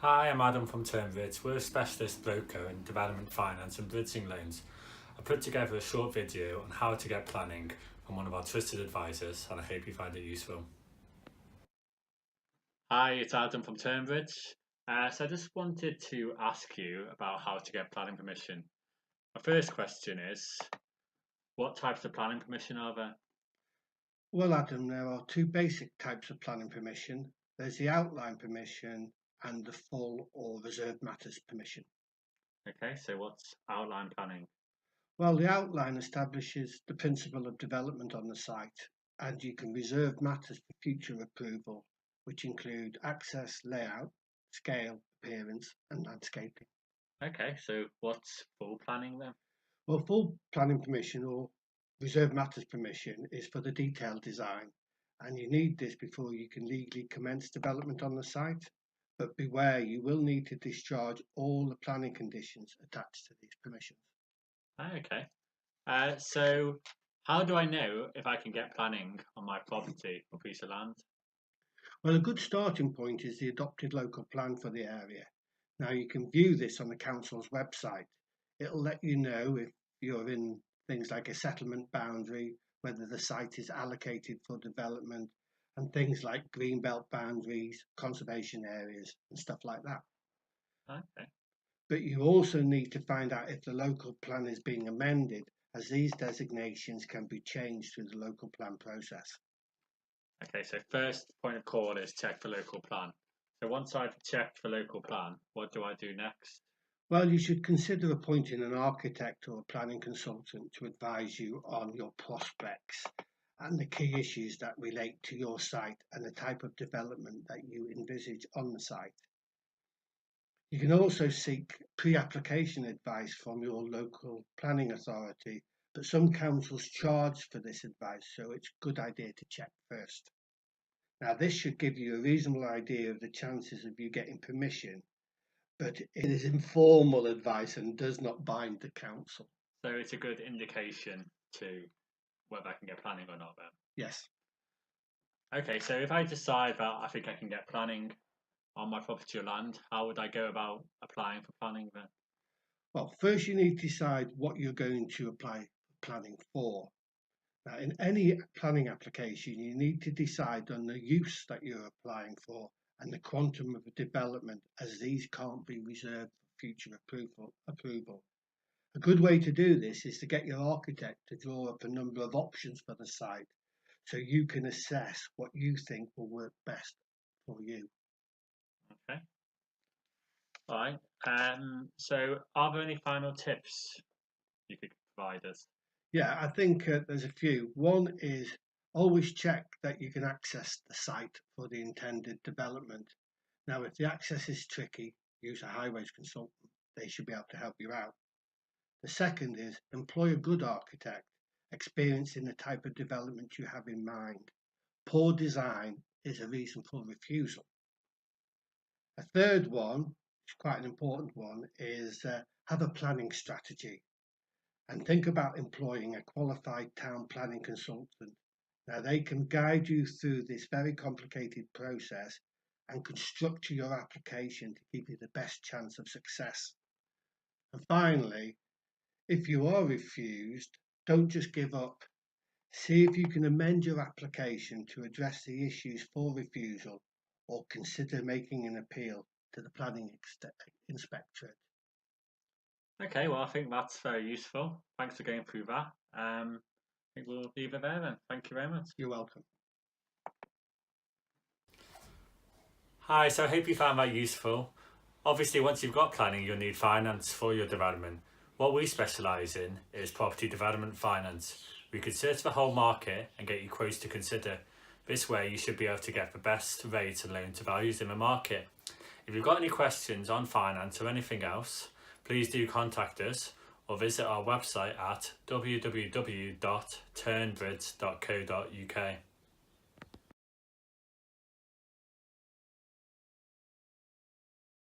Hi, I'm Adam from Turnbridge. We're a specialist broker in development finance and bridging loans. I put together a short video on how to get planning from one of our trusted advisors, and I hope you find it useful. Hi, it's Adam from Turnbridge. So I just wanted to ask you about how to get planning permission. My first question is, what types of planning permission are there? Well, Adam, there are two basic types of planning permission. There's the outline permission and the full or reserved matters permission. Okay, so what's outline planning? Well, the outline establishes the principle of development on the site, and you can reserve matters for future approval, which include access, layout, scale, appearance, and landscaping. Okay, so what's full planning then? Well, full planning permission or reserved matters permission is for the detailed design, and you need this before you can legally commence development on the site. But beware, you will need to discharge all the planning conditions attached to these permissions. Okay. So how do I know if I can get planning on my property or piece of land? Well, a good starting point is the adopted local plan for the area. Now, you can view this on the council's website. It'll let you know if you're in things like a settlement boundary, whether the site is allocated for development, and things like green belt boundaries, conservation areas, and stuff like that. Okay. But you also need to find out if the local plan is being amended, as these designations can be changed through the local plan process. Okay, so first point of call is check the local plan. So once I've checked the local plan, what do I do next? Well, you should consider appointing an architect or a planning consultant to advise you on your prospects and the key issues that relate to your site and the type of development that you envisage on the site. You can also seek pre-application advice from your local planning authority, but some councils charge for this advice, so it's a good idea to check first. Now, this should give you a reasonable idea of the chances of you getting permission, but it is informal advice and does not bind the council. So it's a good indication to whether I can get planning or not then. Yes. Okay, so if I decide that I think I can get planning on my property or land, how would I go about applying for planning then? Well, first you need to decide what you're going to apply planning for. Now, in any planning application, you need to decide on the use that you're applying for and the quantum of development, as these can't be reserved for future approval. A good way to do this is to get your architect to draw up a number of options for the site so you can assess what you think will work best for you. Okay. All right. So are there any final tips you could provide us? Yeah, I think there's a few. One is always check that you can access the site for the intended development. Now, if the access is tricky, use a highways consultant. They should be able to help you out. The second is employ a good architect, experienced in the type of development you have in mind. Poor design is a reason for refusal. A third one, which is quite an important one, is have a planning strategy and think about employing a qualified town planning consultant. Now, they can guide you through this very complicated process and construct your application to give you the best chance of success. And finally, if you are refused, don't just give up. See if you can amend your application to address the issues for refusal or consider making an appeal to the planning inspectorate. Okay, well, I think that's very useful. Thanks for going through that. I think we'll leave it there then. Thank you very much. You're welcome. Hi, so I hope you found that useful. Obviously, once you've got planning, you'll need finance for your development. What we specialise in is property development finance. We could search the whole market and get you quotes to consider. This way, you should be able to get the best rates and loan to values in the market. If you've got any questions on finance or anything else, please do contact us or visit our website at www.turnbridge.co.uk.